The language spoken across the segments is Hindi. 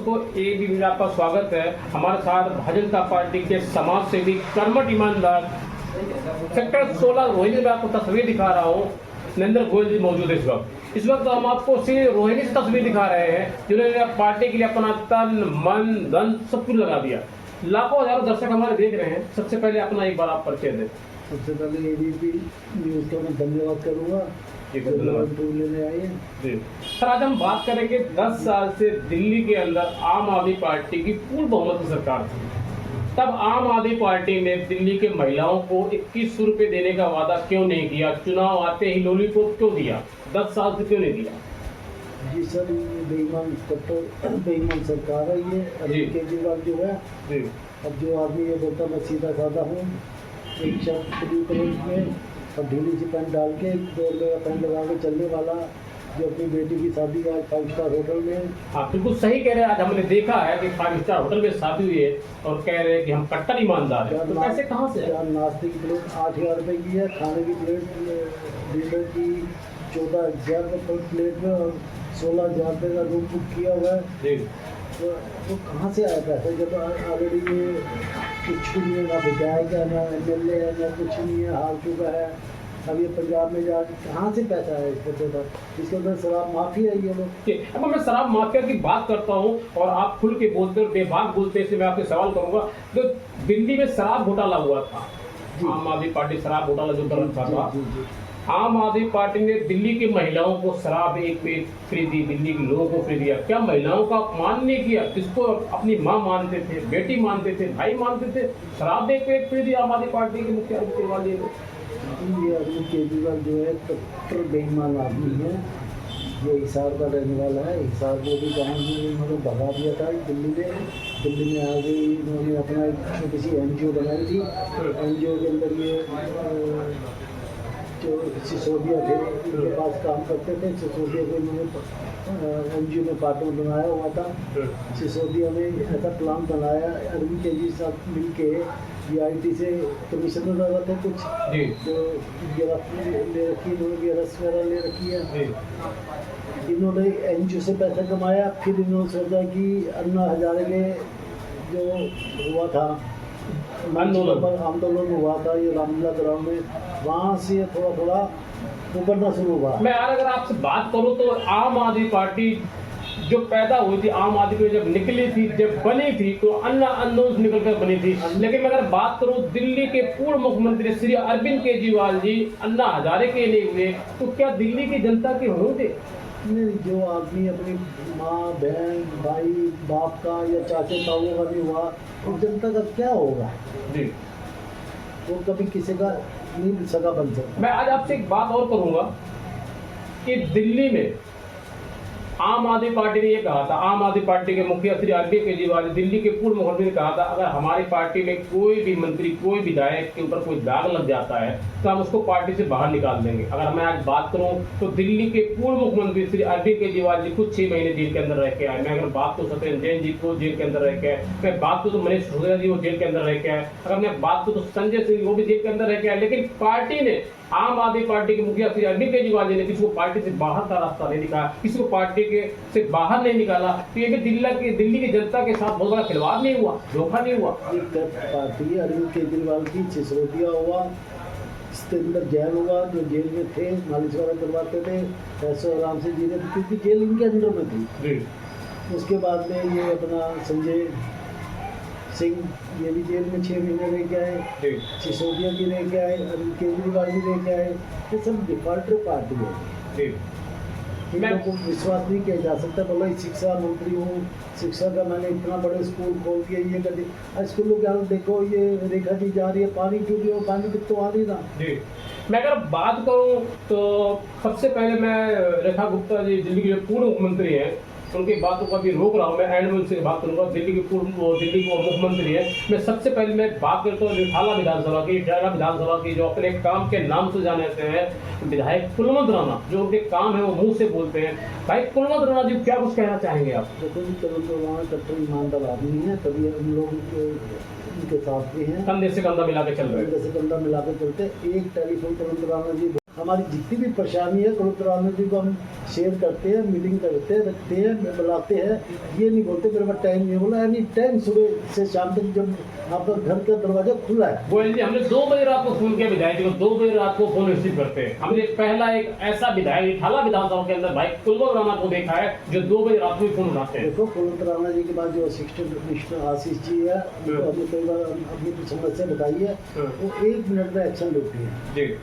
दर्शकों, एक भी मेरा आपका स्वागत है। हमारे साथ भारतीय जनता पार्टी के समाज सेवी कर्मठ ईमानदार सेक्टर 16 रोहिणी में आपको तस्वीर दिखा रहा हूँ। नरेंद्र गोयल जी मौजूद है इस वक्त हम आपको सिर्फ रोहिणी से तस्वीर दिखा रहे हैं, जिन्होंने पार्टी के लिए अपना तन मन धन सब कुछ लगा दिया। लाखों हजारों दर्शक हमारे देख रहे हैं। सबसे पहले अपना एक बार आप परिचय दें। सबसे पहले एबीपी न्यूज़ का मैं धन्यवाद करूँगा लेने आए जी। सर, आज हम बात करेंगे 10 साल से दिल्ली के अंदर आम आदमी पार्टी की पूर्ण बहुमत की सरकार थी। तब आम आदमी पार्टी ने दिल्ली के महिलाओं को 2100 रुपये देने का वादा क्यों नहीं किया? चुनाव आते ही लॉलीपॉप क्यों दिया? 10 साल से क्यों नहीं दिया? जी सर, ये बेईमान सरकार है ये। अरविंद केजरीवाल जो है जी। अब जो आदमी ये बोलता मैं सीधा साधा हूँ, एक शर्ट ब्लू कलर में और ढीली सी पैंट डाल के 2 रुपये का पैंट लगा के चलने वाला, जो अपनी बेटी की शादी आज 5 स्टार होटल में। हाँ, बिल्कुल सही कह रहे हैं। आज हमने देखा है कि 5 स्टार होटल में शादी हुई है और कह रहे हैं कि हम कट्टर ईमानदार हैं। तो पैसे कहाँ से? नाश्ते की प्लेट 8000 रुपये की है, खाने की प्लेट डिनर की 14,000 रुपये प्लेट में और 16,000 रुपये का रूम बुक किया हुआ है। तो कहाँ से आया पैसा जब ऑलरेडी ये कुछ भी नहीं है, ना विधायक है, ना MLA है, ना कुछ नहीं है, हार चुका है। अब ये पंजाब में जा कहाँ से पैसा है इसके अंदर शराब माफिया है ये लोग। अब मैं शराब माफिया की बात करता हूँ और आप खुल के बोलते और बेबाक बोलते, इसलिए मैं आपसे सवाल करूंगा। तो दिल्ली में शराब घोटाला हुआ था, आम आदमी पार्टी शराब घोटाला जो कर रखा था, आम आदमी पार्टी ने दिल्ली की महिलाओं को शराब एक पेट फ्री दी, दिल्ली के लोगों को फ्री दिया। क्या महिलाओं का अपमान नहीं किया? जिसको अपनी माँ मानते थे, बेटी मानते थे, भाई मानते थे, शराब एक पेट फ्री दिया आम आदमी पार्टी के मुख्य केजरीवाल जी ने। ये अरविंद केजरीवाल जो है कट्टर बेईमान आदमी है। ये हिसार का रहने वाला है। हिसार को भी गाँव में इन्होंने भगा दिया था दिल्ली में आ गई। इन्होंने अपना एक छोटी सी NGO बनाई थी। NGO के अंदर ये जो सिसोदिया थे इनके पास काम करते थे। सिसोदिया को इन्होंने NGO में पार्टनर बनाया हुआ था। सिसोदिया ने ऐसा प्लान बनाया, अरविंद केजरी साहब मिल के DIT से कमिश्नर लगा थे कुछ जो गिरफ्तारी ले रखी, इन्होंने गिरफ्त वगैरह ले रखी है। इन्होंने NGO से पैसा कमाया। फिर इन्होंने सोचा कि अन्ना हजारे के जो हुआ था आंदोलन हुआ था ये रामलीला ग्राउंड में, वहाँ से थोड़ा उभरना शुरू हुआ। मैं अगर आपसे बात करूँ तो आम आदमी पार्टी जो पैदा हुई थी, आम आदमी जब निकली थी, जब बनी थी, तो अन्ना आंदोलन से निकलकर बनी थी। लेकिन मैं अगर बात करूँ दिल्ली के पूर्व मुख्यमंत्री श्री अरविंद केजरीवाल जी अन्ना हजारे के लिए हुए, तो क्या दिल्ली की जनता के होंगे? जो आदमी अपनी माँ, बहन, भाई, बाप का या चाचे ताऊ का नहीं हुआ, उस जनता का क्या होगा जी? वो कभी किसी का नहीं सगा बन सकता। मैं आज आपसे एक बात और करूंगा कि दिल्ली में आम आदमी पार्टी ने ये कहा था, आम आदमी पार्टी के मुखिया श्री अरविंद केजरीवाल दिल्ली के पूर्व मुख्यमंत्री ने कहा था, अगर हमारी पार्टी में कोई भी मंत्री, कोई विधायक के ऊपर कोई दाग लग जाता है तो हम उसको पार्टी से बाहर निकाल देंगे। अगर मैं आज बात करूं तो दिल्ली के पूर्व मुख्यमंत्री श्री अरविंद केजरीवाल जी कुछ 6 महीने जेल के अंदर रह के आए। मैं अगर बात करूँ सत्येंद्र जैन जी को जेल के अंदर रह के आए, मैं बात करूँ तो मनीष सिसोदिया जी वो जेल के अंदर रह के आए, अगर मैं बात करूँ तो संजय सिंह वो भी जेल के अंदर रह के आए। लेकिन पार्टी ने, आम आदमी पार्टी के मुखिया श्री अरविंद केजरीवाल जी ने किसी को पार्टी से बाहर का रास्ता नहीं दिखाया, किसी को पार्टी के से बाहर नहीं निकाला। तो ये भी दिल्ली की जनता के साथ बहुत बड़ा खिलवाड़ नहीं हुआ, धोखा नहीं हुआ। पार्टी अरविंद केजरीवाल की सिसोदिया हुआ, सत्येंद्र जैन हुआ जो जेल में थे, मालिश वगैरह करवाते थे, पैसे आराम से जी रहे थे क्योंकि जेल इनके अंडर में थी। उसके बाद में ये अपना संजय सिंह ये भी जेल में 6 महीने रह के आए, सिसोदिया भी रह के आए, अरविंद केजरीवाल भी रह के आए। ये सब डिफॉल्टर पार्टी है। इन लोगों को विश्वास नहीं किया जा सकता। बोला शिक्षा मंत्री हूँ, शिक्षा का मैंने इतना बड़े स्कूल खोल दिया, ये कर दिया। स्कूलों के हाल देखो, ये रेखा जी जा रही है, पानी क्यों दिया? पानी तो आ रही ना जी। मैं अगर बात करूँ तो सबसे पहले मैं रेखा गुप्ता जी दिल्ली के पूर्व मुख्यमंत्री हैं, उनकी बातों को अभी रोक रहा हूँ। मैं एंड से बात करूँगा। दिल्ली के मुख्यमंत्री है। मैं सबसे पहले मैं बात करता हूँ रिठाला विधानसभा की जो अपने काम के नाम से जाने जाते हैं, विधायक कुलवंत राणा, जो उनके काम है वो मुंह से बोलते हैं। भाई कुलवंत राणा जी क्या कुछ कहना चाहेंगे आप? देखो जी, कुलवंत राणा कट्टर ईमानदार आदमी है, तभी हम लोग उनके साथ भी हैं, कंधे से कंधा मिला के चल रहे हैं, कंधे से कंधा मिला के चलते। एक टेलीफोन कुलवंत राणा जी हमारी जितनी भी परेशानी है करोड़ राणा जी को हम शेयर करते हैं, मीटिंग करते हैं, रखते हैं, बुलाते हैं। ये नहीं बोलते मेरे पास टाइम नहीं, बोला एनी टाइम सुबह से शाम तक जब आपका घर का दरवाजा खुला है। गोयल जी, हमने 2 बजे रात को फोन किया विधायक जी को, 2 बजे रात को फोन रिसीव करते हैं। हमने पहला एक ऐसा विधायक ठाला विधानसभा के अंदर भाई कुलवंत राणा को देखा है जो 2 बजे रात को ही फोन उठाते हैं। देखो कुलवंत राणा जी के बाद जो असिस्टेंट कमिश्नर आशीष जी है, हमने कई बार अपनी कुछ समस्या बताई है, वो 1 मिनट में एक्शन लेती है जी।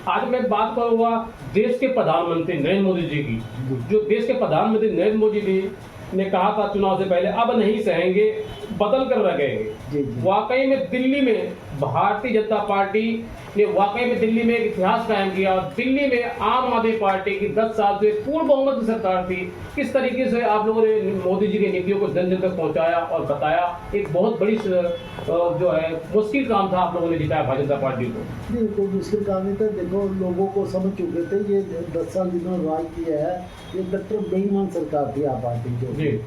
आज मैं बात करूंगा देश के प्रधानमंत्री नरेंद्र मोदी जी की, जो देश के प्रधानमंत्री नरेंद्र मोदी जी ने कहा था चुनाव से पहले, अब नहीं सहेंगे, बदल कर रखेंगे। जी जी। वाकई में दिल्ली में भारतीय जनता पार्टी ने वाकई में दिल्ली में एक इतिहास कायम किया। दिल्ली में आम आदमी पार्टी की 10 साल से पूर्ण बहुमत की सरकार थी। किस तरीके से आप लोगों ने मोदी जी की नीतियों को जन जन तक पहुंचाया और बताया, एक बहुत बड़ी जो है मुश्किल काम था आप लोगों ने जिताया भारतीय जनता पार्टी को। नहीं, कोई मुश्किल काम नहीं था। देखो लोगों को समझ चुके थे ये 10 साल जिन्होंने राज किया है, ये डॉक्टर बेईमान सरकार थी आप पार्टी जो। जी।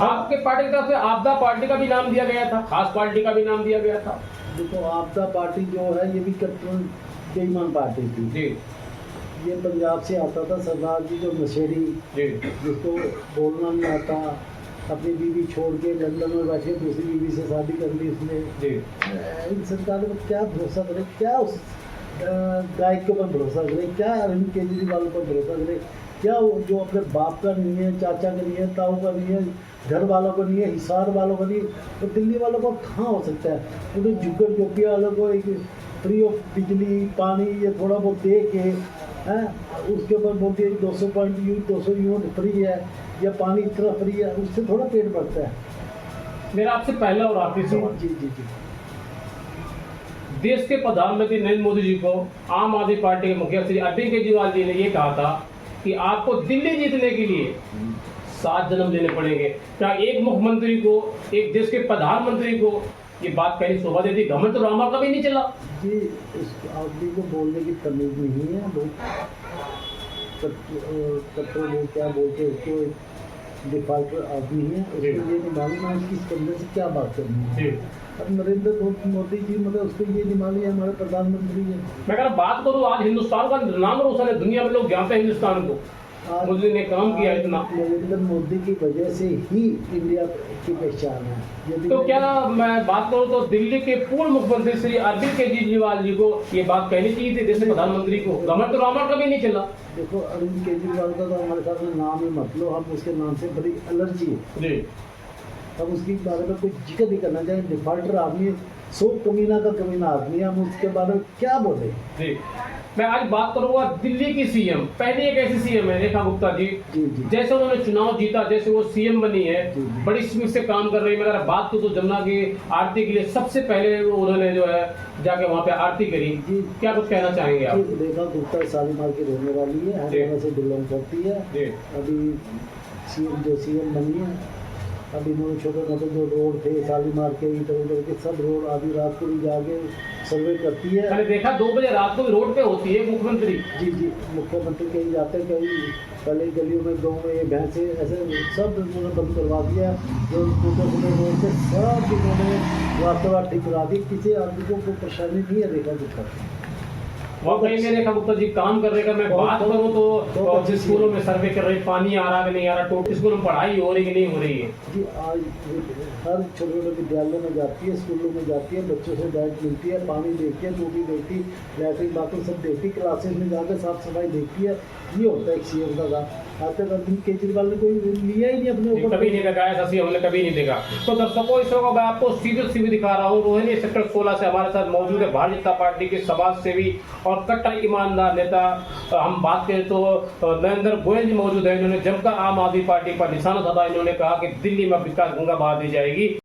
आपके पार्टी की तरफ से आपदा पार्टी का भी नाम दिया गया था, खास पार्टी का भी नाम दिया गया था। देखो आपदा पार्टी जो है ये भी कट्टर बेईमान पार्टी थी जी। ये पंजाब से आता था सरदार जी जो नशेड़ी, जी। जिसको बोलना नहीं आता, अपनी बीवी छोड़ के लंदन में बैठे दूसरी बीवी से शादी कर ली उसने। जी। इन सरकार पर क्या भरोसा करे, क्या उस गायक के ऊपर भरोसा करे, क्या अरविंद केजरीवाल पर भरोसा करे, क्या वो जो अपने बाप का नहीं है, चाचा का नहीं है, ताऊ का नहीं है, घर वालों को नहीं है, हिसार वालों को नहीं, तो दिल्ली वालों को कहाँ हो सकता है। उन्हें जुगर जोपिया वालों को एक फ्री ऑफ बिजली पानी ये थोड़ा बहुत दे के हैं, उसके ऊपर बोलती है 200 यूनिट फ्री है या पानी इतना फ्री है, उससे थोड़ा पेट भरता है। मेरा आपसे पहला और आखिरी सवाल, जी जी जी। देश के प्रधानमंत्री नरेंद्र मोदी जी को आम आदमी पार्टी के मुखिया श्री अरविंद केजरीवाल जी ने ये कहा था कि आपको दिल्ली जीतने के लिए 7 जन्म देने पड़ेंगे। क्या एक मुख्यमंत्री को, एक देश के प्रधानमंत्री को ये बात कहनी शोभा देती? घमंड तो रामा का भी नहीं चला जी। इस आदमी को बोलने की तमीज नहीं है, लोग क्या बोलते हैं उसको, डिफाल्टर आदमी है, उसको ये नहीं मालूम है किस बंदे से क्या बात करनी है। अब नरेंद्र मोदी जी मतलब उसको ये नहीं मालूम है हमारे प्रधानमंत्री है। मैं अगर बात करूँ आज हिंदुस्तान का नाम रोशन है, दुनिया में लोग जानते हैं हिंदुस्तान को, मोदी ने काम किया इतना। नरेंद्र मोदी की वजह से ही इंडिया की पहचान है। तो क्या मैं बात करूं तो दिल्ली के पूर्व मुख्यमंत्री श्री अरविंद केजरीवाल जी को ये बात कहनी चाहिए थी देश के प्रधानमंत्री को? घमंड तो रामा का भी नहीं चला। देखो अरविंद केजरीवाल का तो हमारे साथ में नाम ही मत लो, हम उसके नाम से बड़ी एलर्जी है जी। हम उसके बारे में कुछ जिक्र नहीं करना चाहिए। डिफाल्टर आदमी, 100 कमीना का कमीना आदमी है, हम उसके बारे में क्या बोले। जी। मैं आज बात करूंगा दिल्ली की सीएम, पहली एक ऐसी सीएम है रेखा गुप्ता जी। जी जी। जैसे उन्होंने चुनाव जीता, जैसे वो सीएम बनी है, जी जी। बड़ी स्पीड से काम कर रही है। मगर बात तो जमुना की आरती के लिए सबसे पहले उन्होंने जो है जाके वहाँ पे आरती करी। जी। क्या कुछ कहना चाहेंगे आप? रेखा गुप्ता शालीमार की रहने वाली है, हरियाणा से बिलोंग करती है। जी। अभी सीएम बनी है। अभी इन्होंने छोटे मोटे जो रोड थे शालीमार के इधर उधर के सब रोड आधी रात को भी जाके सर्वे करती है। मैंने देखा 2 बजे रात को रोड पे होती है मुख्यमंत्री। जी जी। मुख्यमंत्री कहीं जाते हैं, कहीं पहले गलियों में गाँव में ये भैंसे ऐसे सब उन्होंने बंद करवा दिया। जो टूटे फूटे रोड थे सब इन्होंने रातों रात ठीक करा दी। किसी आदमी को कोई परेशानी नहीं है रेखा गुप्ता। वाकई में रेखा गुप्ता जी काम कर रहे हैं। मैं बात करूँ तो जिस स्कूलों में सर्वे कर रहे हैं, पानी आ रहा कि नहीं आ रहा, टोटल स्कूलों में पढ़ाई हो रही कि नहीं हो रही है? जी आज हर छोटे छोटे विद्यालयों में जाती है, स्कूलों में जाती है, बच्चों से डाइट मिलती है, पानी देखती है, टूटी देखती, लैट्रिन बाथरूम सब देखती, क्लासेस में जाकर साफ सफाई देखती है। ये होता है एक सीएम का काम। आज तक अरविंद केजरीवाल ने कोई लिया ही नहीं अपने ऊपर, कभी नहीं देखा ऐसा सीएम हमने कभी नहीं देखा। तो दर्शकों इस वक्त मैं आपको सीधे दिखा रहा हूँ, रोहिणी सेक्टर 16 से हमारे साथ मौजूद है भारतीय जनता पार्टी के समाज सेवी और कट्टर ईमानदार नेता। हम बात करें तो नरेंद्र गोयल जी मौजूद है। इन्होंने जमकर आम आदमी पार्टी पर निशाना साधा। इन्होंने कहा कि दिल्ली में विकास गंगा बहा दी जाएगी।